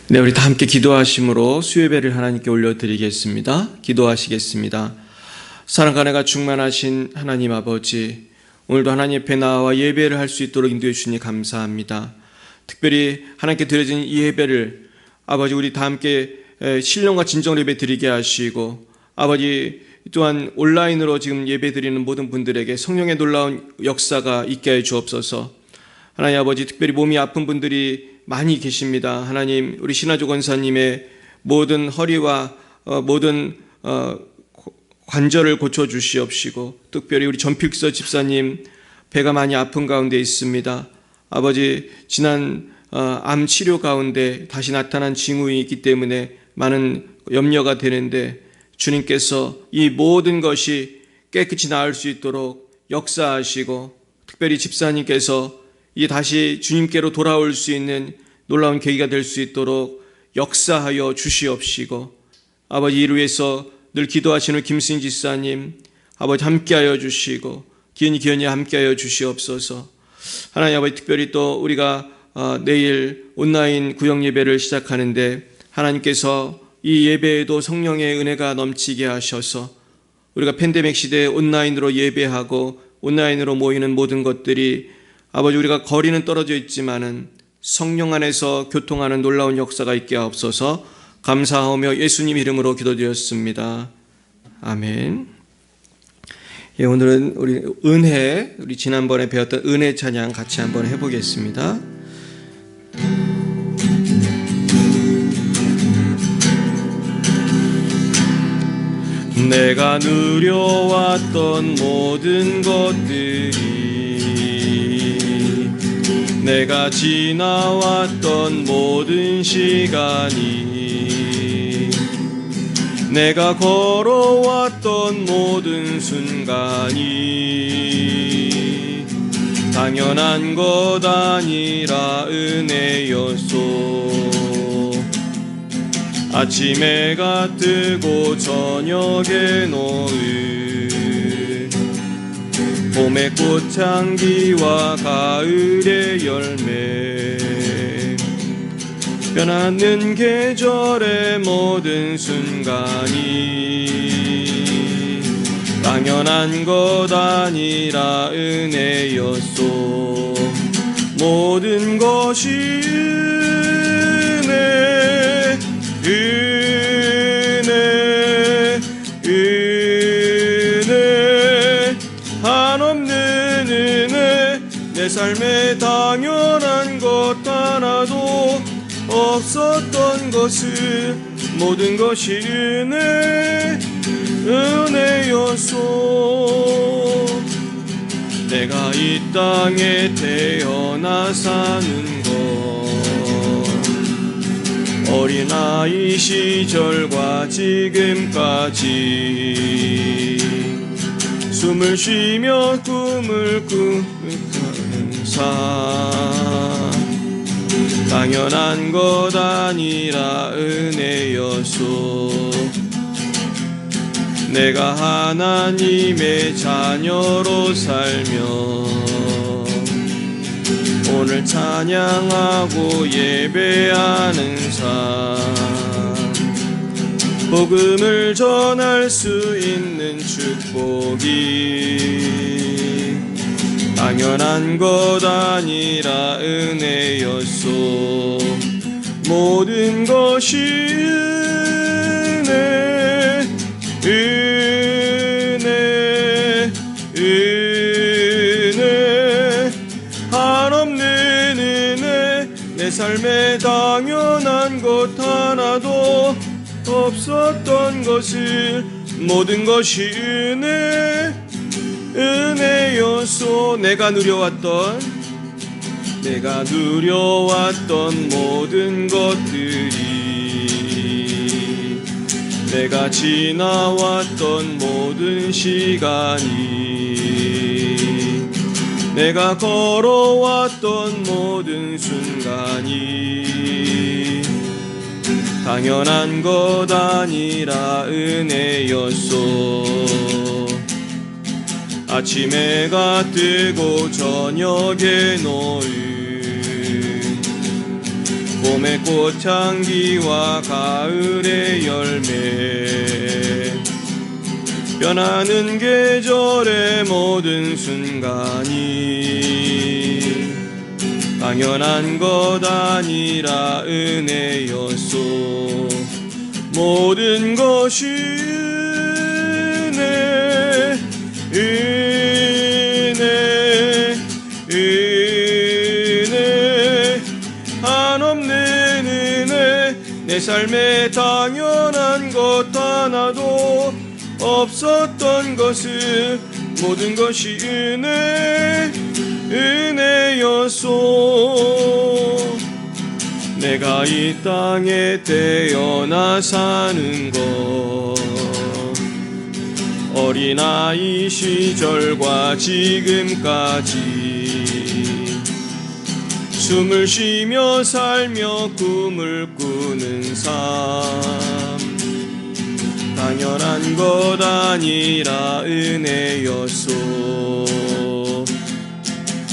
네, 우리 다 함께 기도하심으로 수요예배를 하나님께 올려드리겠습니다. 기도하시겠습니다. 사랑과 은혜가 충만하신 하나님 아버지, 오늘도 하나님 앞에 나와 예배를 할 수 있도록 인도해 주시니 감사합니다. 특별히 하나님께 드려진 이 예배를 아버지 우리 다 함께 신령과 진정으로 예배 드리게 하시고, 아버지 또한 온라인으로 지금 예배 드리는 모든 분들에게 성령의 놀라운 역사가 있게 해 주옵소서. 하나님 아버지, 특별히 몸이 아픈 분들이 많이 계십니다. 하나님, 우리 신하조 권사님의 모든 허리와 모든 관절을 고쳐주시옵시고, 특별히 우리 전필서 집사님 배가 많이 아픈 가운데 있습니다. 아버지, 지난 암 치료 가운데 다시 나타난 징후이 있기 때문에 많은 염려가 되는데, 주님께서 이 모든 것이 깨끗이 나을 수 있도록 역사하시고, 특별히 집사님께서 이제 다시 주님께로 돌아올 수 있는 놀라운 계기가 될 수 있도록 역사하여 주시옵시고, 아버지 이를 위해서 늘 기도하시는 김승진 집사님 아버지 함께하여 주시고, 기은이 함께하여 주시옵소서. 하나님 아버지, 특별히 또 우리가 내일 온라인 구역 예배를 시작하는데, 하나님께서 이 예배에도 성령의 은혜가 넘치게 하셔서 우리가 팬데믹 시대에 온라인으로 예배하고 온라인으로 모이는 모든 것들이 아버지 우리가 거리는 떨어져 있지만은 성령 안에서 교통하는 놀라운 역사가 있게 하옵소서. 감사하며 예수님 이름으로 기도드렸습니다. 아멘. 예, 오늘은 우리 지난번에 배웠던 은혜 찬양 같이 한번 해보겠습니다. 내가 누려왔던 모든 것들이, 내가 지나왔던 모든 시간이, 내가 걸어왔던 모든 순간이 당연한 것 아니라 은혜였소. 아침에가 뜨고 저녁에 노을, 봄의 꽃향기와 가을의 열매, 변하는 계절의 모든 순간이 당연한 것 아니라 은혜였소. 모든 것이 은혜, 은혜, 은혜, 한없는 은혜. 내 삶에 당연한 것 하나도 없었던 것을, 모든 것이 은혜, 은혜였소. 내가 이 땅에 태어나 사는 것, 어린아이 시절과 지금까지 숨을 쉬며 꿈을 꾸는 삶, 당연한 것 아니라 은혜였소. 내가 하나님의 자녀로 살며 오늘 찬양하고 예배하는 삶, 복음을 전할 수 있는 축복이 당연한 것 아니라 은혜였소. 모든 것이 은혜, 은혜, 은혜, 한없는 은혜. 내 삶에 당연한 것 하나도 없었던 것을, 모든 것이 은혜, 은혜였소. 내가 누려왔던 모든 것들이, 내가 지나왔던 모든 시간이, 내가 걸어왔던 모든 순간이 당연한 것 아니라 은혜였소. 아침에가 뜨고 저녁에 노을, 봄의 꽃향기와 가을의 열매, 변하는 계절의 모든 순간이 당연한 것 아니라 은혜였소. 모든 것이 은혜, 은혜, 은혜, 한없는 은혜. 내 삶에 당연한 것 하나도 없었던 것은 모든 것이 은혜, 은혜였소. 내가 이 땅에 태어나 사는 것, 어린아이 시절과 지금까지 숨을 쉬며 살며 꿈을 꾸는 삶, 당연한 것 아니라 은혜였소.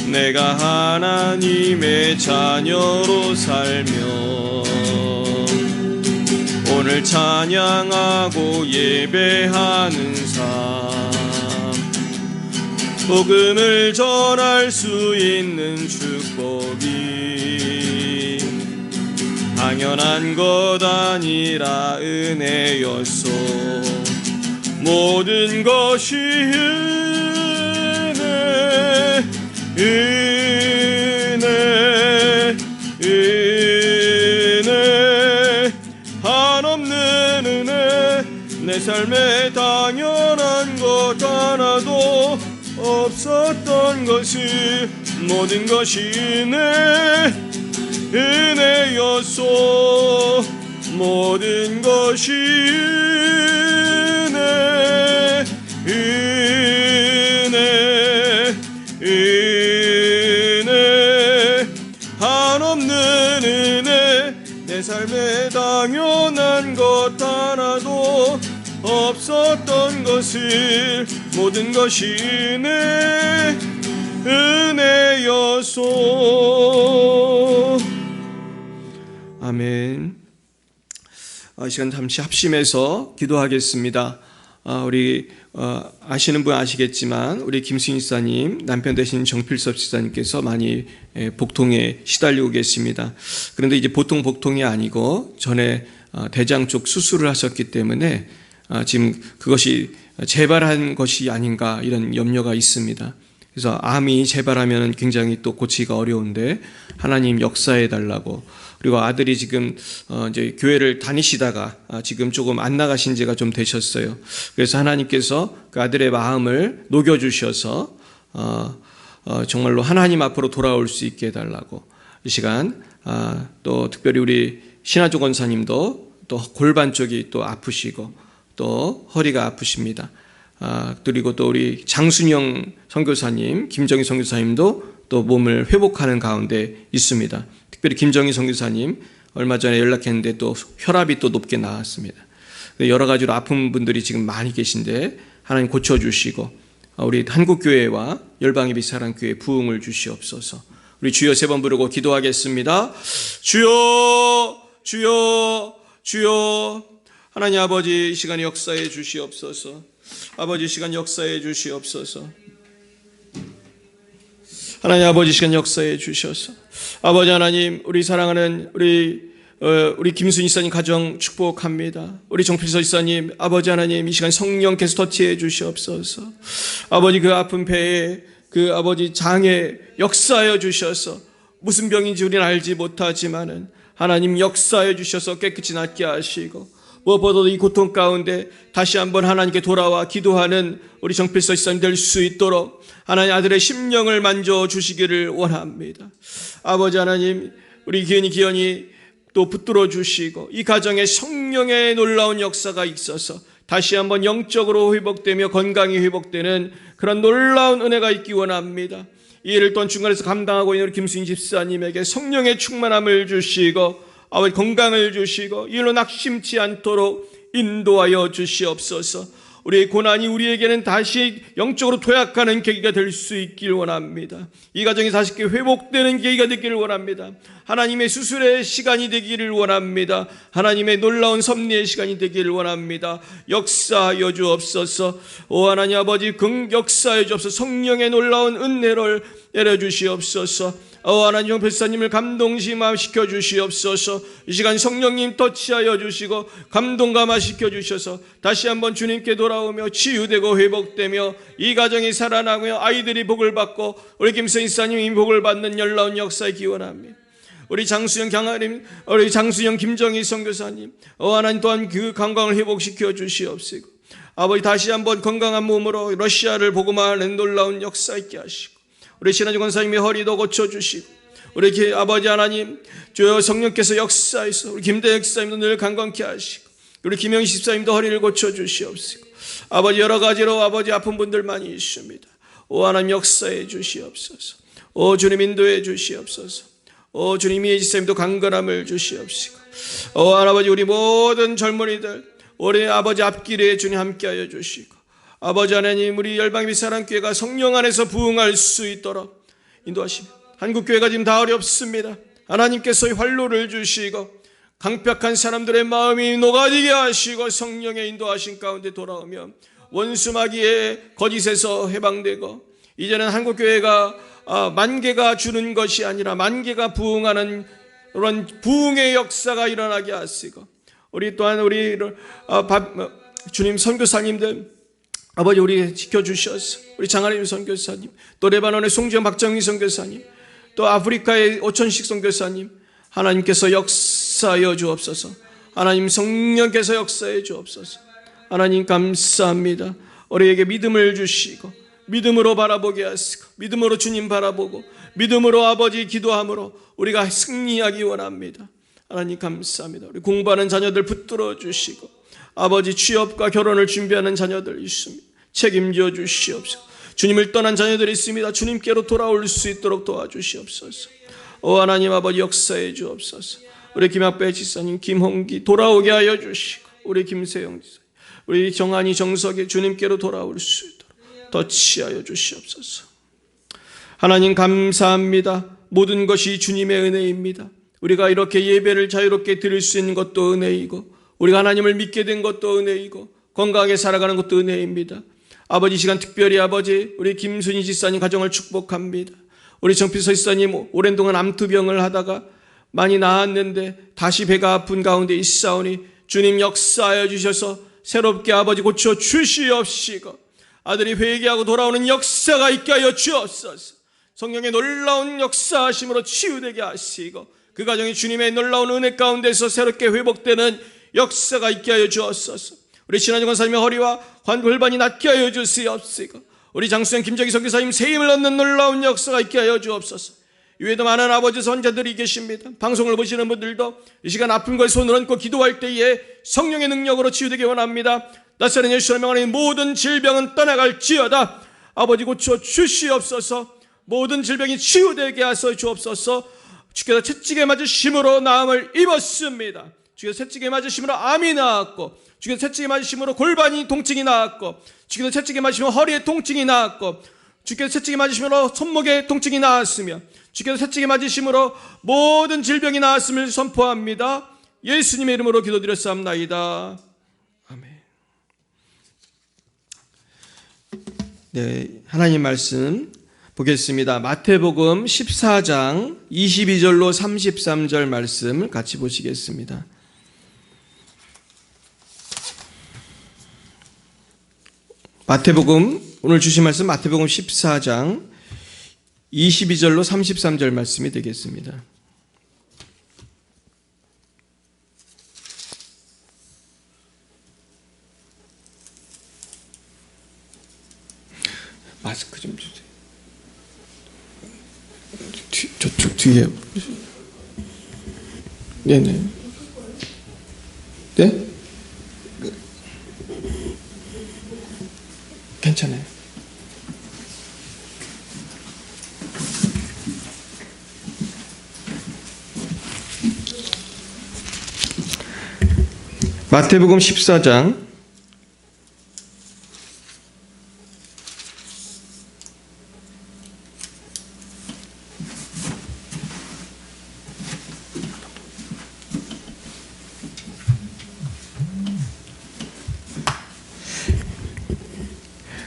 내가 하나님의 자녀로 살며 오늘 찬양하고 예배하는 삶, 복음을 전할 수 있는 축복이 당연한 것 아니라 은혜였소. 모든 것이 은혜, 은혜, 은혜, 한없는 은혜. 내 삶에 당연한 것 하나도 없었던 것을 모든 것이 은혜, 은혜였소. 모든 것이 은혜, 은혜, 은혜, 한없는 은혜. 내 삶에 당연한 것 하나도 없었던 것을 모든 것이 은혜, 은혜였소. 아멘. 시간 잠시 합심해서 기도하겠습니다. 우리 아시는 분 아시겠지만 우리 김승희 지사님 남편 되신 정필섭 지사님께서 많이 복통에 시달리고 계십니다. 그런데 이제 보통 복통이 아니고 전에 대장 쪽 수술을 하셨기 때문에 지금 그것이 재발한 것이 아닌가 이런 염려가 있습니다. 그래서 암이 재발하면 굉장히 또 고치기가 어려운데 하나님 역사해 달라고. 그리고 아들이 지금 이제 교회를 다니시다가 지금 조금 안 나가신 지가 좀 되셨어요. 그래서 하나님께서 그 아들의 마음을 녹여주셔서 정말로 하나님 앞으로 돌아올 수 있게 해달라고. 이 시간 또 특별히 우리 신하조 권사님도 또 골반 쪽이 또 아프시고 또 허리가 아프십니다. 그리고 또 우리 장순영 선교사님, 김정희 선교사님도 또 몸을 회복하는 가운데 있습니다. 특별히 김정희 선교사님 얼마 전에 연락했는데 또 혈압이 또 높게 나왔습니다. 여러 가지로 아픈 분들이 지금 많이 계신데 하나님 고쳐주시고 우리 한국교회와 열방예비 사랑교회 부흥을 주시옵소서. 우리 주여 세 번 부르고 기도하겠습니다. 주여, 주여, 주여. 하나님 아버지 이 시간 역사해 주시옵소서. 아버지 이 시간 역사해 주시옵소서. 하나님 아버지 시간 역사해 주셔서 아버지 하나님 우리 사랑하는 우리 김순희 지사님 가정 축복합니다. 우리 정필서 지사님 아버지 하나님 이 시간 성령께서 터치해 주시옵소서. 아버지 그 아픈 배에 그 아버지 장에 역사하여 주셔서 무슨 병인지 우리는 알지 못하지만은 하나님 역사해 주셔서 깨끗이 낫게 하시고 무엇보다도 이 고통 가운데 다시 한번 하나님께 돌아와 기도하는 우리 정필서 지사님 될 수 있도록 하나님 아들의 심령을 만져주시기를 원합니다. 아버지 하나님 우리 기현이 또 붙들어 주시고 이 가정에 성령의 놀라운 역사가 있어서 다시 한번 영적으로 회복되며 건강이 회복되는 그런 놀라운 은혜가 있기 원합니다. 이 일을 또한 중간에서 감당하고 있는 우리 김순희 집사님에게 성령의 충만함을 주시고 아버지 건강을 주시고 이 일로 낙심치 않도록 인도하여 주시옵소서. 우리의 고난이 우리에게는 다시 영적으로 도약하는 계기가 될 수 있길 원합니다. 이 가정이 다시 회복되는 계기가 되기를 원합니다. 하나님의 수술의 시간이 되기를 원합니다. 하나님의 놀라운 섭리의 시간이 되기를 원합니다. 역사하여 주옵소서. 오 하나님 아버지, 역사하여 주옵소서. 성령의 놀라운 은혜를 내려주시옵소서. 하나님 형필사님을 감동심화시켜 주시옵소서. 이 시간 성령님 터치하여 주시고 감동 감화시켜 주셔서 다시 한번 주님께 돌아오며 치유되고 회복되며 이 가정이 살아나며 아이들이 복을 받고 우리 김성희 사님이 복을 받는 놀라운 역사에 기원합니다. 우리 장수영 강아림, 우리 장수영 김정희 선교사님, 하나님 또한 그 건강을 회복시켜 주시옵시고 아버지 다시 한번 건강한 몸으로 러시아를 복음화하는 놀라운 역사 있게 하시고 우리 신한주 권사님의 허리도 고쳐주시고 우리 아버지 하나님 주여 성령께서 역사에서 우리 김대혁 집사님도 늘 건강케 하시고 우리 김영희 집사님도 허리를 고쳐주시옵시고 아버지 여러 가지로 아버지 아픈 분들 많이 있습니다. 오 하나님 역사해 주시옵소서. 오 주님 인도해 주시옵소서. 오 주님 이해 집사님도 강건함을 주시옵시고 오 아버지 우리 모든 젊은이들 우리 아버지 앞길에 주님 함께하여 주시고 아버지 하나님 우리 열방의 사랑교회가 성령 안에서 부흥할 수 있도록 인도하시며 한국교회가 지금 다 어렵습니다. 하나님께서 활로를 주시고 강팍한 사람들의 마음이 녹아지게 하시고 성령의 인도하신 가운데 돌아오며 원수마귀의 거짓에서 해방되고 이제는 한국교회가 만개가 주는 것이 아니라 만개가 부흥하는 그런 부흥의 역사가 일어나게 하시고 우리 또한 우리 주님 선교사님들 아버지 우리 지켜주셔서 우리 장하림 선교사님 또 레바논의 송지영 박정희 선교사님 또 아프리카의 오천식 선교사님 하나님께서 역사하여 주옵소서. 하나님 성령께서 역사해 주옵소서. 하나님 감사합니다. 우리에게 믿음을 주시고 믿음으로 바라보게 하시고 믿음으로 주님 바라보고 믿음으로 아버지 기도함으로 우리가 승리하기 원합니다. 하나님 감사합니다. 우리 공부하는 자녀들 붙들어 주시고 아버지 취업과 결혼을 준비하는 자녀들 있습니다. 책임져 주시옵소서. 주님을 떠난 자녀들이 있습니다. 주님께로 돌아올 수 있도록 도와주시옵소서. 오 하나님 아버지 역사해 주옵소서. 우리 김학배 지사님 김홍기 돌아오게 하여 주시고 우리 김세영 지사님 우리 정한이 정석이 주님께로 돌아올 수 있도록 터치하여 주시옵소서. 하나님 감사합니다. 모든 것이 주님의 은혜입니다. 우리가 이렇게 예배를 자유롭게 드릴 수 있는 것도 은혜이고 우리가 하나님을 믿게 된 것도 은혜이고 건강하게 살아가는 것도 은혜입니다. 아버지 시간 특별히 아버지 우리 김순희 지사님 가정을 축복합니다. 우리 정필서 지사님 오랜 동안 암투병을 하다가 많이 나았는데 다시 배가 아픈 가운데 있사오니 주님 역사하여 주셔서 새롭게 아버지 고쳐 주시옵시고 아들이 회개하고 돌아오는 역사가 있게 하여 주옵소서. 성령의 놀라운 역사하심으로 치유되게 하시고 그 가정이 주님의 놀라운 은혜 가운데서 새롭게 회복되는 역사가 있게 하여 주옵소서. 우리 신한주 권사님의 허리와 골반이 낫게 하여 주시옵시고 우리 장수영 김정희 선교사님 새 힘을 얻는 놀라운 역사가 있게 하여 주옵소서. 이외에도 많은 아버지 선자들이 계십니다. 방송을 보시는 분들도 이 시간 아픈 걸 손을 얹고 기도할 때에 성령의 능력으로 치유되기 원합니다. 나사렛 예수를 명하는 모든 질병은 떠나갈지어다. 아버지 고쳐 주시옵소서. 모든 질병이 치유되게 하여 주옵소서. 주께서 채찍에 맞으심으로 나음을 입었습니다. 주께서 채찍에 맞으심으로 암이 나았고 주께서 채찍에 맞으심으로 골반이 통증이 나았고 주께서 채찍에 맞으심으로 허리에 통증이 나았고 주께서 채찍에 맞으심으로 손목에 통증이 나았으며 주께서 채찍에 맞으심으로 모든 질병이 나았음을 선포합니다. 예수님의 이름으로 기도드렸사옵나이다. 아멘. 네, 하나님 말씀 보겠습니다. 마태복음 14장 22절로 33절 말씀을 같이 보시겠습니다. 마태복음 오늘 주신 말씀 마태복음 14장 22절로 33절 말씀이 되겠습니다. 마스크 좀 주세요. 저쪽 뒤에. 네네. 네? 괜찮아요. 마태복음 14장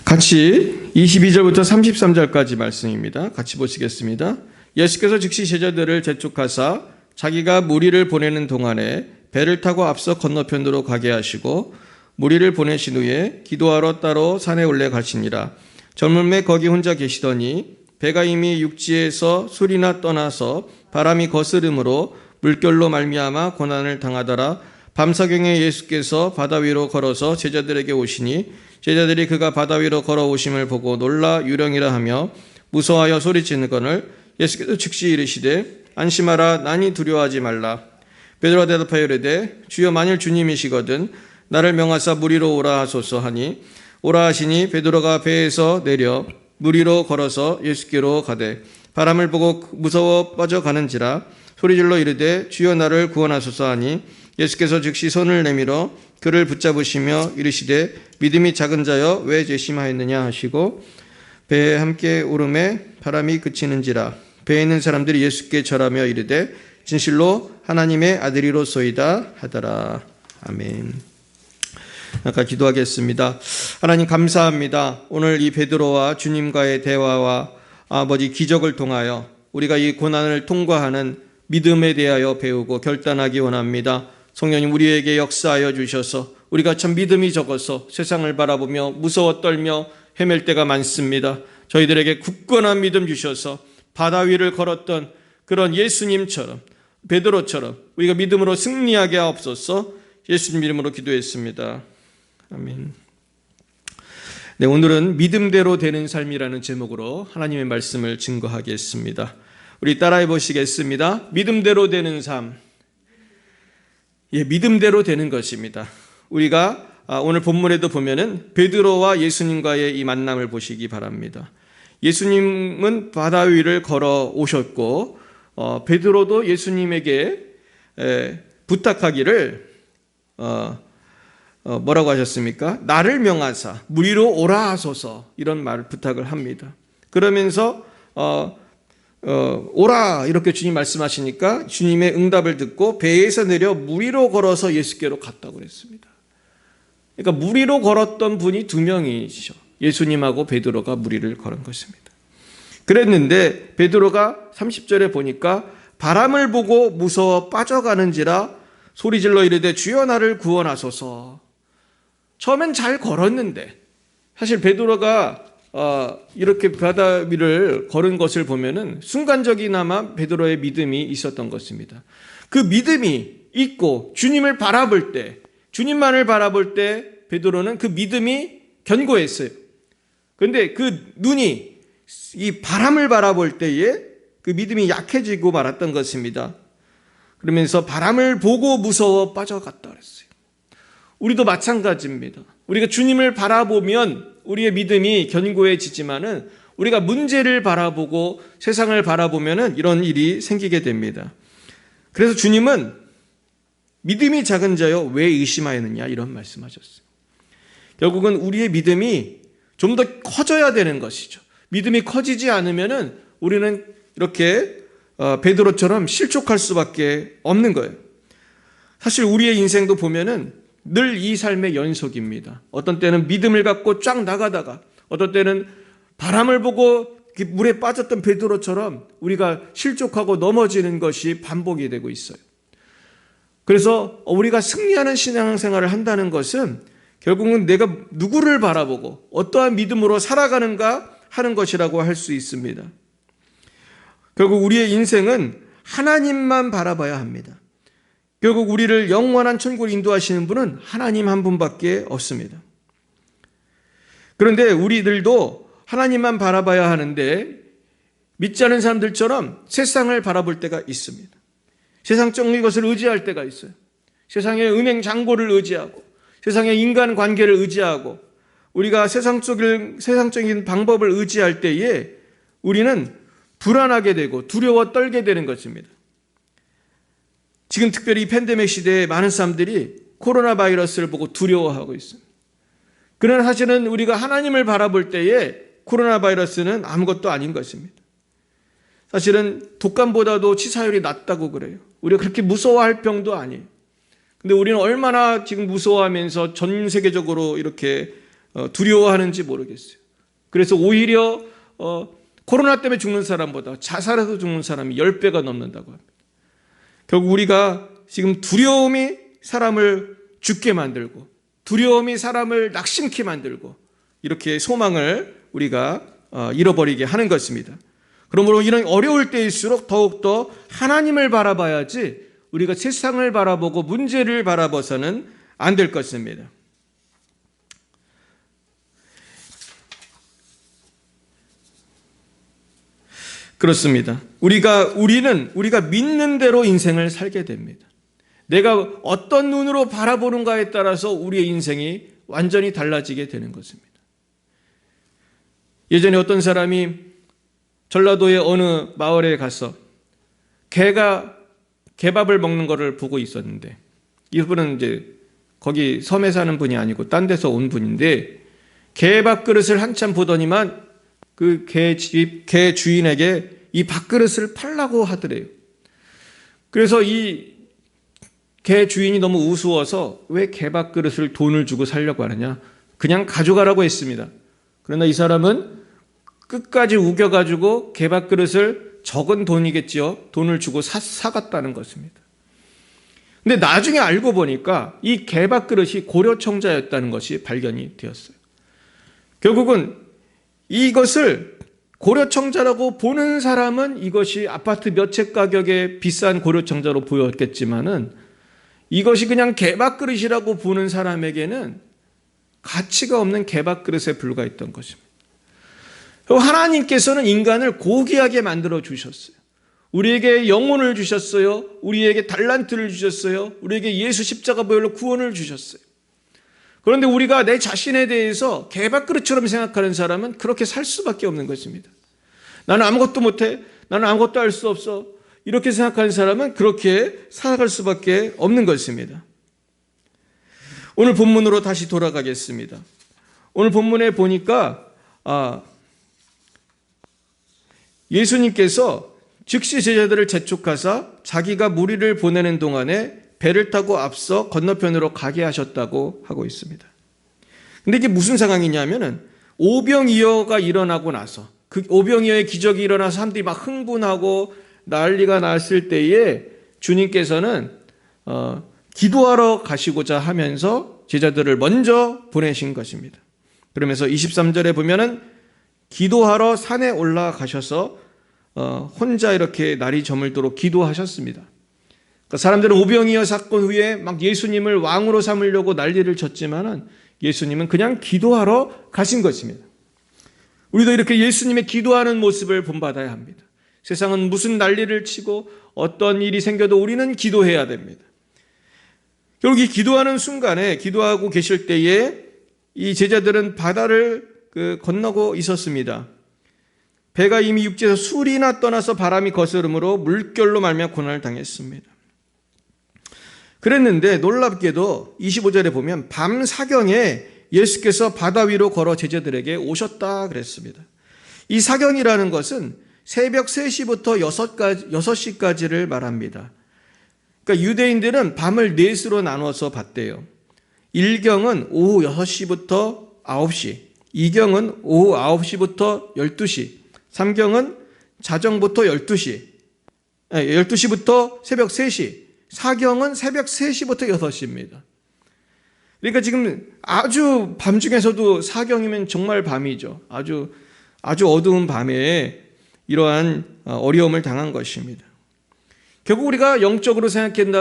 같이 22절부터 33절까지 말씀입니다. 같이 보시겠습니다. 예수께서 즉시 제자들을 재촉하사 자기가 무리를 보내는 동안에 배를 타고 앞서 건너편으로 가게 하시고 무리를 보내신 후에 기도하러 따로 산에 올라 가시니라. 젊음에 거기 혼자 계시더니 배가 이미 육지에서 술이나 떠나서 바람이 거스름으로 물결로 말미암아 고난을 당하더라. 밤사경에 예수께서 바다 위로 걸어서 제자들에게 오시니 제자들이 그가 바다 위로 걸어오심을 보고 놀라 유령이라 하며 무서워하여 소리치는거늘 예수께서 즉시 이르시되 안심하라 나니 두려워하지 말라. 베드로가 대답하여 이르되 주여 만일 주님이시거든 나를 명하사 무리로 오라 하소서 하니 오라 하시니 베드로가 배에서 내려 무리로 걸어서 예수께로 가되 바람을 보고 무서워 빠져가는지라 소리질러 이르되 주여 나를 구원하소서 하니 예수께서 즉시 손을 내밀어 그를 붙잡으시며 이르시되 믿음이 작은 자여 왜 재심하였느냐 하시고 배에 함께 오름에 바람이 그치는지라. 배에 있는 사람들이 예수께 절하며 이르되 진실로 하나님의 아들이로소이다 하더라. 아멘. 아까 기도하겠습니다. 하나님 감사합니다. 오늘 이 베드로와 주님과의 대화와 아버지 기적을 통하여 우리가 이 고난을 통과하는 믿음에 대하여 배우고 결단하기 원합니다. 성령님 우리에게 역사하여 주셔서 우리가 참 믿음이 적어서 세상을 바라보며 무서워 떨며 헤맬 때가 많습니다. 저희들에게 굳건한 믿음 주셔서 바다 위를 걸었던 그런 예수님처럼 베드로처럼 우리가 믿음으로 승리하게 하옵소서. 예수님 이름으로 기도했습니다. 아멘. 네, 오늘은 믿음대로 되는 삶이라는 제목으로 하나님의 말씀을 증거하겠습니다. 우리 따라해 보시겠습니다. 믿음대로 되는 삶. 예, 믿음대로 되는 것입니다. 우리가 오늘 본문에도 보면은 베드로와 예수님과의 이 만남을 보시기 바랍니다. 예수님은 바다 위를 걸어 오셨고 베드로도 예수님에게 부탁하기를 뭐라고 하셨습니까? 나를 명하사 무리로 오라 하소서 이런 말을 부탁을 합니다. 그러면서 오라 이렇게 주님 말씀하시니까 주님의 응답을 듣고 배에서 내려 무리로 걸어서 예수께로 갔다고 그랬습니다. 그러니까 무리로 걸었던 분이 두 명이시죠. 예수님하고 베드로가 무리를 걸은 것입니다. 그랬는데 베드로가 30절에 보니까 바람을 보고 무서워 빠져가는지라 소리질러 이르되 주여 나를 구원하소서. 처음엔 잘 걸었는데 사실 베드로가 이렇게 바다 위를 걸은 것을 보면은 순간적이나마 베드로의 믿음이 있었던 것입니다. 그 믿음이 있고 주님을 바라볼 때, 주님만을 바라볼 때 베드로는 그 믿음이 견고했어요. 그런데 그 눈이 이 바람을 바라볼 때에 그 믿음이 약해지고 말았던 것입니다. 그러면서 바람을 보고 무서워 빠져갔다 그랬어요. 우리도 마찬가지입니다. 우리가 주님을 바라보면 우리의 믿음이 견고해지지만은 우리가 문제를 바라보고 세상을 바라보면은 이런 일이 생기게 됩니다. 그래서 주님은 믿음이 작은 자여 왜 의심하였느냐 이런 말씀하셨어요. 결국은 우리의 믿음이 좀 더 커져야 되는 것이죠. 믿음이 커지지 않으면은 우리는 이렇게 베드로처럼 실족할 수밖에 없는 거예요. 사실 우리의 인생도 보면은 늘 이 삶의 연속입니다. 어떤 때는 믿음을 갖고 쫙 나가다가 어떤 때는 바람을 보고 물에 빠졌던 베드로처럼 우리가 실족하고 넘어지는 것이 반복이 되고 있어요. 그래서 우리가 승리하는 신앙생활을 한다는 것은 결국은 내가 누구를 바라보고 어떠한 믿음으로 살아가는가 하는 것이라고 할 수 있습니다. 결국 우리의 인생은 하나님만 바라봐야 합니다. 결국 우리를 영원한 천국을 인도하시는 분은 하나님 한 분밖에 없습니다. 그런데 우리들도 하나님만 바라봐야 하는데 믿지 않은 사람들처럼 세상을 바라볼 때가 있습니다. 세상적인 것을 의지할 때가 있어요. 세상의 은행 잔고를 의지하고 세상의 인간 관계를 의지하고 우리가 세상적인 방법을 의지할 때에 우리는 불안하게 되고 두려워 떨게 되는 것입니다. 지금 특별히 이 팬데믹 시대에 많은 사람들이 코로나 바이러스를 보고 두려워하고 있습니다. 그러나 사실은 우리가 하나님을 바라볼 때에 코로나 바이러스는 아무것도 아닌 것입니다. 사실은 독감보다도 치사율이 낮다고 그래요. 우리가 그렇게 무서워할 병도 아니에요. 근데 우리는 얼마나 지금 무서워하면서 전 세계적으로 이렇게 두려워하는지 모르겠어요. 그래서 오히려 코로나 때문에 죽는 사람보다 자살해서 죽는 사람이 10배가 넘는다고 합니다. 결국 우리가 지금 두려움이 사람을 죽게 만들고 두려움이 사람을 낙심케 만들고 이렇게 소망을 우리가 잃어버리게 하는 것입니다. 그러므로 이런 어려울 때일수록 더욱더 하나님을 바라봐야지 우리가 세상을 바라보고 문제를 바라봐서는 안 될 것입니다. 그렇습니다. 우리는 믿는 대로 인생을 살게 됩니다. 내가 어떤 눈으로 바라보는가에 따라서 우리의 인생이 완전히 달라지게 되는 것입니다. 예전에 어떤 사람이 전라도의 어느 마을에 가서 개가 개밥을 먹는 것을 보고 있었는데, 이분은 이제 거기 섬에 사는 분이 아니고 딴 데서 온 분인데, 개밥 그릇을 한참 보더니만 그 개 주인에게 이 밥그릇을 팔라고 하더래요. 그래서 이 개 주인이 너무 우스워서 왜 개밥 그릇을 돈을 주고 살려고 하느냐, 그냥 가져가라고 했습니다. 그러나 이 사람은 끝까지 우겨가지고 개밥 그릇을, 적은 돈이겠지요, 돈을 주고 사갔다는 것입니다. 근데 나중에 알고 보니까 이 개밥 그릇이 고려청자였다는 것이 발견이 되었어요. 결국은 이것을 고려청자라고 보는 사람은 이것이 아파트 몇 채 가격의 비싼 고려청자로 보였겠지만은 이것이 그냥 개밥그릇이라고 보는 사람에게는 가치가 없는 개밥그릇에 불과했던 것입니다. 하나님께서는 인간을 고귀하게 만들어 주셨어요. 우리에게 영혼을 주셨어요. 우리에게 달란트를 주셨어요. 우리에게 예수 십자가 보혈로 구원을 주셨어요. 그런데 우리가 내 자신에 대해서 개밥그릇처럼 생각하는 사람은 그렇게 살 수밖에 없는 것입니다. 나는 아무것도 못해. 나는 아무것도 할 수 없어. 이렇게 생각하는 사람은 그렇게 살아갈 수밖에 없는 것입니다. 오늘 본문으로 다시 돌아가겠습니다. 오늘 본문에 보니까 예수님께서 즉시 제자들을 재촉하사 자기가 무리를 보내는 동안에 배를 타고 앞서 건너편으로 가게 하셨다고 하고 있습니다. 근데 이게 무슨 상황이냐면은 오병이어가 일어나고 나서, 그 오병이어의 기적이 일어나서 사람들이 막 흥분하고 난리가 났을 때에 주님께서는 기도하러 가시고자 하면서 제자들을 먼저 보내신 것입니다. 그러면서 23절에 보면은 기도하러 산에 올라가셔서 혼자 이렇게 날이 저물도록 기도하셨습니다. 그러니까 사람들은 오병이어 사건 후에 막 예수님을 왕으로 삼으려고 난리를 쳤지만은 예수님은 그냥 기도하러 가신 것입니다. 우리도 이렇게 예수님의 기도하는 모습을 본받아야 합니다. 세상은 무슨 난리를 치고 어떤 일이 생겨도 우리는 기도해야 됩니다. 결국 이 기도하는 순간에, 기도하고 계실 때에 이 제자들은 바다를 건너고 있었습니다. 배가 이미 육지에서 술이나 떠나서 바람이 거스름으로 물결로 말미암아 고난을 당했습니다. 그랬는데 놀랍게도 25절에 보면 밤 사경에 예수께서 바다 위로 걸어 제자들에게 오셨다 그랬습니다. 이 사경이라는 것은 새벽 3시부터 6시까지를 말합니다. 그러니까 유대인들은 밤을 넷으로 나눠서 봤대요. 1경은 오후 6시부터 9시, 2경은 오후 9시부터 12시, 3경은 자정부터 12시부터 새벽 3시, 4경은 새벽 3시부터 6시입니다. 그러니까 지금 아주 밤중에서도 4경이면 정말 밤이죠. 아주 어두운 밤에 이러한 어려움을 당한 것입니다. 결국 우리가 영적으로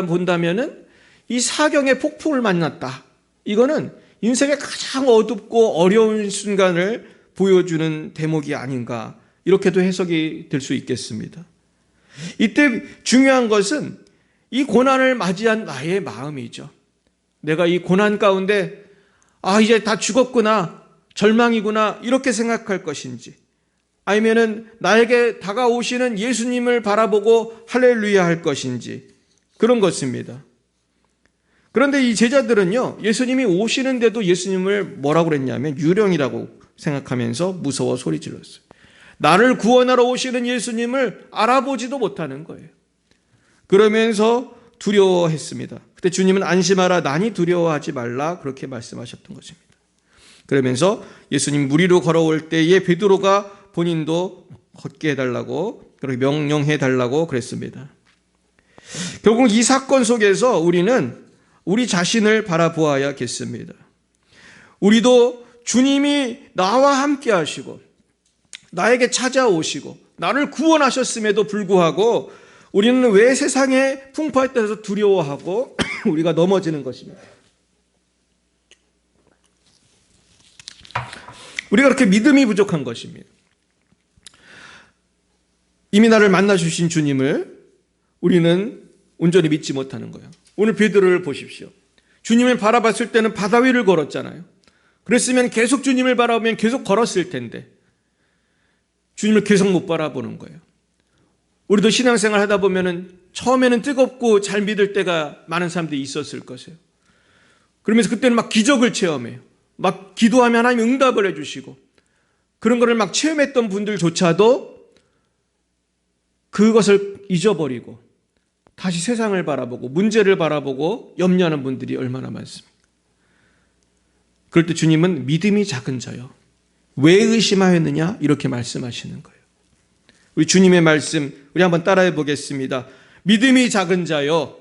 본다면은 이 사경의 폭풍을 만났다. 이거는 인생의 가장 어둡고 어려운 순간을 보여주는 대목이 아닌가, 이렇게도 해석이 될 수 있겠습니다. 이때 중요한 것은 이 고난을 맞이한 나의 마음이죠. 내가 이 고난 가운데 이제 다 죽었구나, 절망이구나, 이렇게 생각할 것인지, 아니면은 나에게 다가오시는 예수님을 바라보고 할렐루야 할 것인지, 그런 것입니다. 그런데 이 제자들은요, 예수님이 오시는데도 예수님을 뭐라고 그랬냐면 유령이라고 생각하면서 무서워 소리 질렀어요. 나를 구원하러 오시는 예수님을 알아보지도 못하는 거예요. 그러면서 두려워했습니다. 그때 주님은 안심하라, 난이 두려워하지 말라, 그렇게 말씀하셨던 것입니다. 그러면서 예수님 물 위로 걸어올 때에 베드로가 본인도 걷게 해달라고, 그렇게 명령해달라고 그랬습니다. 결국 이 사건 속에서 우리는 우리 자신을 바라보아야겠습니다. 우리도 주님이 나와 함께 하시고 나에게 찾아오시고 나를 구원하셨음에도 불구하고 우리는 왜 세상의 풍파에 따라서 두려워하고 우리가 넘어지는 것입니다. 우리가 그렇게 믿음이 부족한 것입니다. 이미 나를 만나 주신 주님을 우리는 온전히 믿지 못하는 거예요. 오늘 베드로를 보십시오. 주님을 바라봤을 때는 바다 위를 걸었잖아요. 그랬으면 계속 주님을 바라보면 계속 걸었을 텐데 주님을 계속 못 바라보는 거예요. 우리도 신앙생활 하다 보면은 처음에는 뜨겁고 잘 믿을 때가 많은 사람들이 있었을 것이에요. 그러면서 그때는 막 기적을 체험해요. 막 기도하면 하나님 응답을 해주시고 그런 거를 막 체험했던 분들조차도 그것을 잊어버리고 다시 세상을 바라보고 문제를 바라보고 염려하는 분들이 얼마나 많습니까? 그럴 때 주님은 믿음이 작은 자요, 왜 의심하였느냐 이렇게 말씀하시는 거예요. 우리 주님의 말씀 우리 한번 따라해 보겠습니다. 믿음이 작은 자요,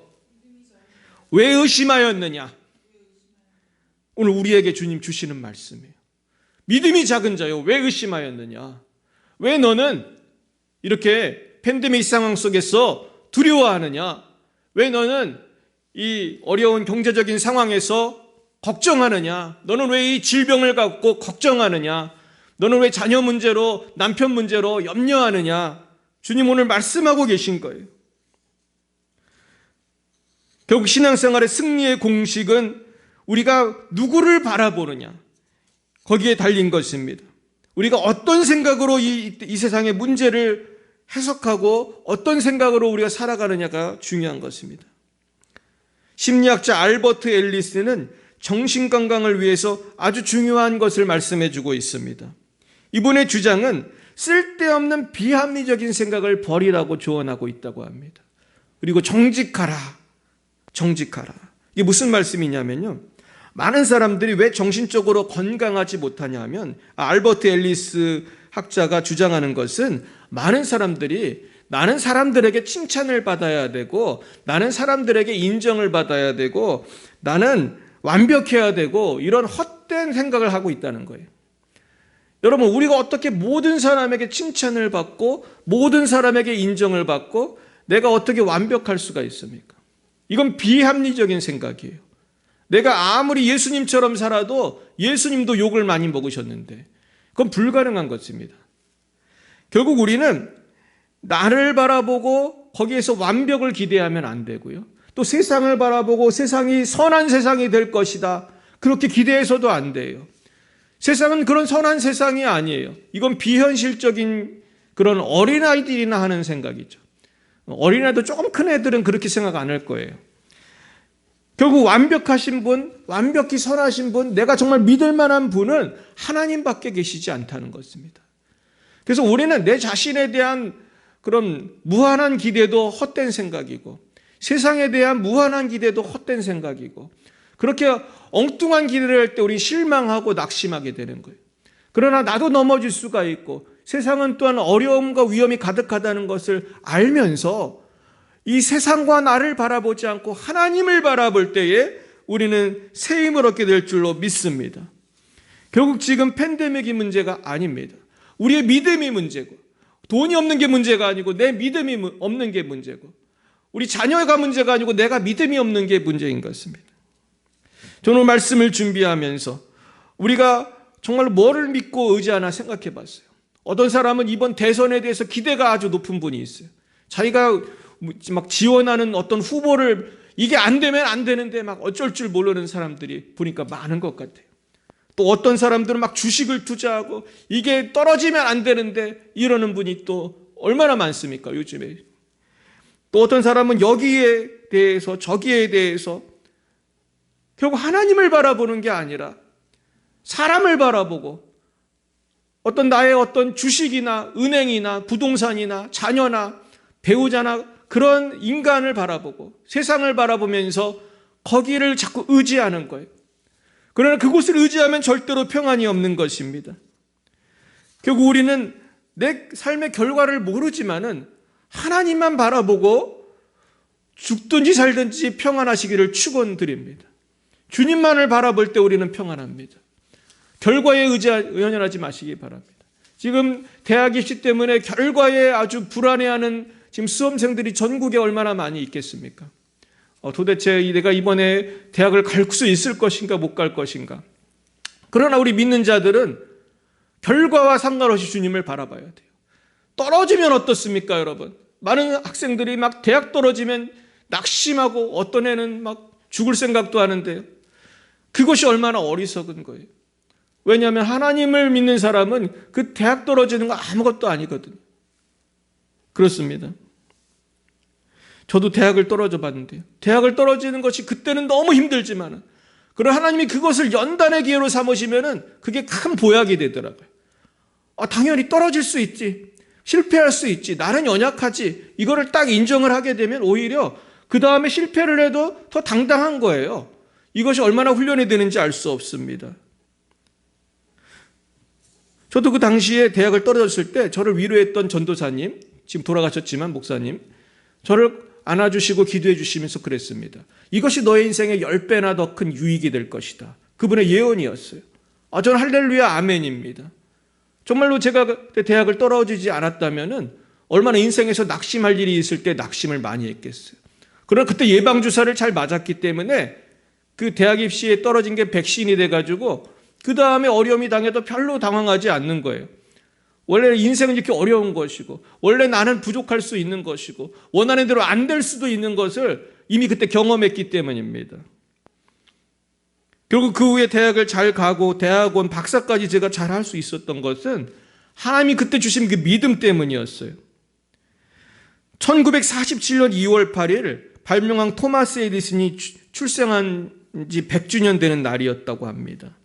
왜 의심하였느냐. 오늘 우리에게 주님 주시는 말씀이에요. 믿음이 작은 자요, 왜 의심하였느냐. 왜 너는 이렇게 팬데믹 상황 속에서 두려워하느냐. 왜 너는 이 어려운 경제적인 상황에서 걱정하느냐. 너는 왜 이 질병을 갖고 걱정하느냐. 너는 왜 자녀 문제로 남편 문제로 염려하느냐. 주님 오늘 말씀하고 계신 거예요. 결국 신앙생활의 승리의 공식은 우리가 누구를 바라보느냐 거기에 달린 것입니다. 우리가 어떤 생각으로 이 세상의 문제를 해석하고 어떤 생각으로 우리가 살아가느냐가 중요한 것입니다. 심리학자 알버트 앨리스는 정신건강을 위해서 아주 중요한 것을 말씀해 주고 있습니다. 이분의 주장은 쓸데없는 비합리적인 생각을 버리라고 조언하고 있다고 합니다. 그리고 정직하라. 이게 무슨 말씀이냐면요, 많은 사람들이 왜 정신적으로 건강하지 못하냐 하면 알버트 앨리스 학자가 주장하는 것은 많은 사람들이 나는 사람들에게 칭찬을 받아야 되고 나는 사람들에게 인정을 받아야 되고 나는 완벽해야 되고 이런 헛된 생각을 하고 있다는 거예요. 여러분, 우리가 어떻게 모든 사람에게 칭찬을 받고 모든 사람에게 인정을 받고 내가 어떻게 완벽할 수가 있습니까? 이건 비합리적인 생각이에요. 내가 아무리 예수님처럼 살아도 예수님도 욕을 많이 먹으셨는데 그건 불가능한 것입니다. 결국 우리는 나를 바라보고 거기에서 완벽을 기대하면 안 되고요. 또 세상을 바라보고 세상이 선한 세상이 될 것이다 그렇게 기대해서도 안 돼요. 세상은 그런 선한 세상이 아니에요. 이건 비현실적인 그런 어린아이들이나 하는 생각이죠. 어린아이도 조금 큰 애들은 그렇게 생각 안 할 거예요. 결국 완벽하신 분, 완벽히 선하신 분, 내가 정말 믿을 만한 분은 하나님밖에 계시지 않다는 것입니다. 그래서 우리는 내 자신에 대한 그런 무한한 기대도 헛된 생각이고 세상에 대한 무한한 기대도 헛된 생각이고 그렇게 엉뚱한 기대를 할 때 우리 실망하고 낙심하게 되는 거예요. 그러나 나도 넘어질 수가 있고 세상은 또한 어려움과 위험이 가득하다는 것을 알면서 이 세상과 나를 바라보지 않고 하나님을 바라볼 때에 우리는 새 힘을 얻게 될 줄로 믿습니다. 결국 지금 팬데믹이 문제가 아닙니다. 우리의 믿음이 문제고 돈이 없는 게 문제가 아니고 내 믿음이 없는 게 문제고 우리 자녀가 문제가 아니고 내가 믿음이 없는 게 문제인 것입니다. 저는 말씀을 준비하면서 우리가 정말 뭐를 믿고 의지하나 생각해 봤어요. 어떤 사람은 이번 대선에 대해서 기대가 아주 높은 분이 있어요. 자기가 막 지원하는 어떤 후보를 이게 안 되면 안 되는데 막 어쩔 줄 모르는 사람들이 보니까 많은 것 같아요. 또 어떤 사람들은 막 주식을 투자하고 이게 떨어지면 안 되는데 이러는 분이 또 얼마나 많습니까, 요즘에. 또 어떤 사람은 여기에 대해서 저기에 대해서 결국 하나님을 바라보는 게 아니라 사람을 바라보고 어떤 나의 어떤 주식이나 은행이나 부동산이나 자녀나 배우자나 그런 인간을 바라보고 세상을 바라보면서 거기를 자꾸 의지하는 거예요. 그러나 그곳을 의지하면 절대로 평안이 없는 것입니다. 결국 우리는 내 삶의 결과를 모르지만은 하나님만 바라보고 죽든지 살든지 평안하시기를 축원드립니다. 주님만을 바라볼 때 우리는 평안합니다. 결과에 연연하지 마시기 바랍니다. 지금 대학 입시 때문에 결과에 아주 불안해하는 지금 수험생들이 전국에 얼마나 많이 있겠습니까? 도대체 내가 이번에 대학을 갈 수 있을 것인가 못 갈 것인가. 그러나 우리 믿는 자들은 결과와 상관없이 주님을 바라봐야 돼요. 떨어지면 어떻습니까, 여러분? 많은 학생들이 막 대학 떨어지면 낙심하고 어떤 애는 막 죽을 생각도 하는데요. 그것이 얼마나 어리석은 거예요. 왜냐하면 하나님을 믿는 사람은 그 대학 떨어지는 거 아무것도 아니거든요. 그렇습니다. 저도 대학을 떨어져 봤는데요. 대학을 떨어지는 것이 그때는 너무 힘들지만 그러나 하나님이 그것을 연단의 기회로 삼으시면은 그게 큰 보약이 되더라고요. 당연히 떨어질 수 있지. 실패할 수 있지. 나는 연약하지. 이거를 딱 인정을 하게 되면 오히려 그 다음에 실패를 해도 더 당당한 거예요. 이것이 얼마나 훈련이 되는지 알 수 없습니다. 저도 그 당시에 대학을 떨어졌을 때 저를 위로했던 전도사님, 지금 돌아가셨지만 목사님, 저를 안아주시고 기도해 주시면서 그랬습니다. 이것이 너의 인생의 10배나 더 큰 유익이 될 것이다. 그분의 예언이었어요. 저는 할렐루야 아멘입니다. 정말로 제가 그때 대학을 떨어지지 않았다면 얼마나 인생에서 낙심할 일이 있을 때 낙심을 많이 했겠어요. 그러나 그때 예방주사를 잘 맞았기 때문에 그 대학 입시에 떨어진 게 백신이 돼가지고 그 다음에 어려움이 당해도 별로 당황하지 않는 거예요. 원래 인생은 이렇게 어려운 것이고 원래 나는 부족할 수 있는 것이고 원하는 대로 안 될 수도 있는 것을 이미 그때 경험했기 때문입니다. 결국 그 후에 대학을 잘 가고 대학원 박사까지 제가 잘 할 수 있었던 것은 하나님이 그때 주신 그 믿음 때문이었어요. 1947년 2월 8일 발명왕 토마스 에디슨이 출생한 지 100주년 되는 날이었다고 합니다.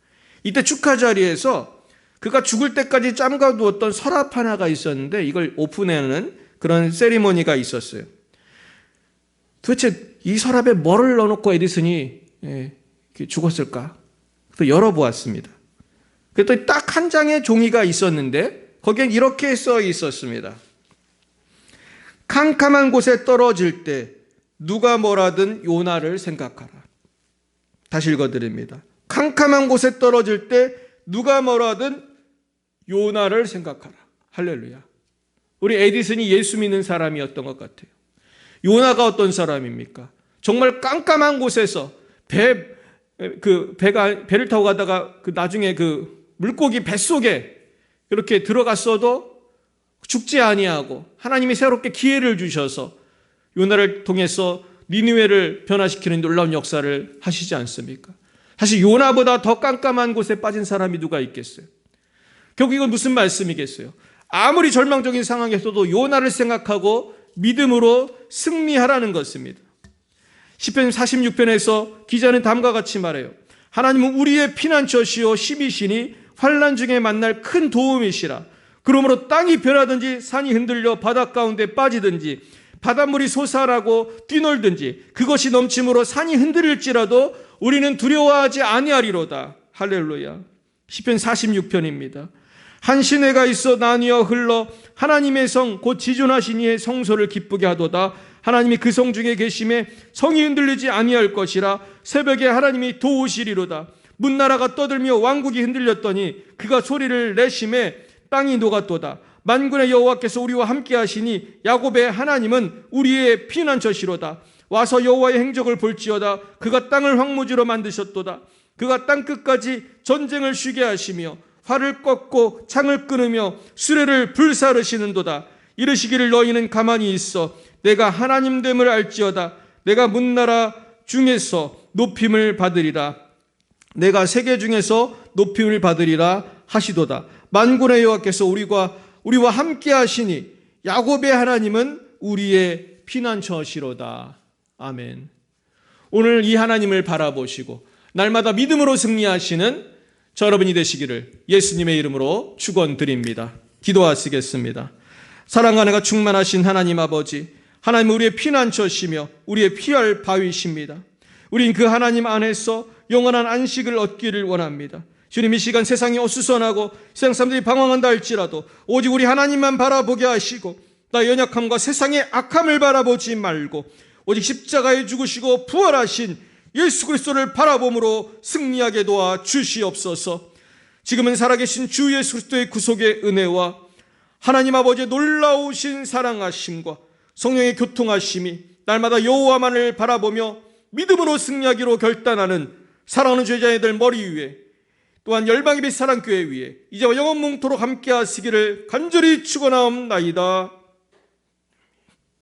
이때 축하 자리에서 그가 죽을 때까지 짬가두었던 서랍 하나가 있었는데 이걸 오픈하는 그런 세리머니가 있었어요. 도대체 이 서랍에 뭐를 넣어놓고 에디슨이 죽었을까? 그래서 열어보았습니다. 그랬더니 딱 한 장의 종이가 있었는데 거기엔 이렇게 써 있었습니다. 캄캄한 곳에 떨어질 때 누가 뭐라든 요나를 생각하라. 다시 읽어드립니다. 캄캄한 곳에 떨어질 때 누가 뭐라든 요나를 생각하라. 할렐루야. 우리 에디슨이 예수 믿는 사람이었던 것 같아요. 요나가 어떤 사람입니까? 정말 깜깜한 곳에서 배를 타고 가다가 나중에 물고기 뱃속에 이렇게 들어갔어도 죽지 아니하고 하나님이 새롭게 기회를 주셔서 요나를 통해서 니느웨를 변화시키는 놀라운 역사를 하시지 않습니까? 사실 요나보다 더 깜깜한 곳에 빠진 사람이 누가 있겠어요? 결국 이건 무슨 말씀이겠어요? 아무리 절망적인 상황에서도 요나를 생각하고 믿음으로 승리하라는 것입니다. 시편 46편에서 기자는 다음과 같이 말해요. 하나님은 우리의 피난처시오 십이시니 환난 중에 만날 큰 도움이시라. 그러므로 땅이 변하든지 산이 흔들려 바닷 가운데 빠지든지 바닷물이 솟아나고 뛰놀든지 그것이 넘침으로 산이 흔들릴지라도 우리는 두려워하지 아니하리로다. 할렐루야. 시편 46편입니다. 한 시내가 있어 나뉘어 흘러 하나님의 성 곧 지존하신 이의 성소를 기쁘게 하도다. 하나님이 그 성 중에 계심에 성이 흔들리지 아니할 것이라. 새벽에 하나님이 도우시리로다. 문나라가 떠들며 왕국이 흔들렸더니 그가 소리를 내심에 땅이 녹았도다. 만군의 여호와께서 우리와 함께 하시니 야곱의 하나님은 우리의 피난처시로다. 와서 여호와의 행적을 볼지어다. 그가 땅을 황무지로 만드셨도다. 그가 땅 끝까지 전쟁을 쉬게 하시며 활을 꺾고 창을 끊으며 수레를 불사르시는도다. 이르시기를 너희는 가만히 있어 내가 하나님 됨을 알지어다. 내가 문나라 중에서 높임을 받으리라. 내가 세계 중에서 높임을 받으리라 하시도다. 만군의 여호와께서 우리와 함께 하시니 야곱의 하나님은 우리의 피난처시로다. 아멘. 오늘 이 하나님을 바라보시고 날마다 믿음으로 승리하시는 저 여러분이 되시기를 예수님의 이름으로 축원드립니다. 기도하시겠습니다. 사랑과 은혜가 충만하신 하나님 아버지, 하나님은 우리의 피난처시며 우리의 피할 바위십니다. 우린 그 하나님 안에서 영원한 안식을 얻기를 원합니다. 주님, 이 시간 세상이 어수선하고 세상 사람들이 방황한다 할지라도 오직 우리 하나님만 바라보게 하시고 나의 연약함과 세상의 악함을 바라보지 말고 오직 십자가에 죽으시고 부활하신 예수 그리스도를 바라봄으로 승리하게 도와 주시옵소서. 지금은 살아계신 주 예수 그리스도의 구속의 은혜와 하나님 아버지의 놀라우신 사랑하심과 성령의 교통하심이 날마다 여호와만을 바라보며 믿음으로 승리하기로 결단하는 사랑하는 제자들 머리 위에, 또한 열방의 빛 사랑교회 위에 이제와 영원 뭉토록 함께 하시기를 간절히 축원하옵나이다.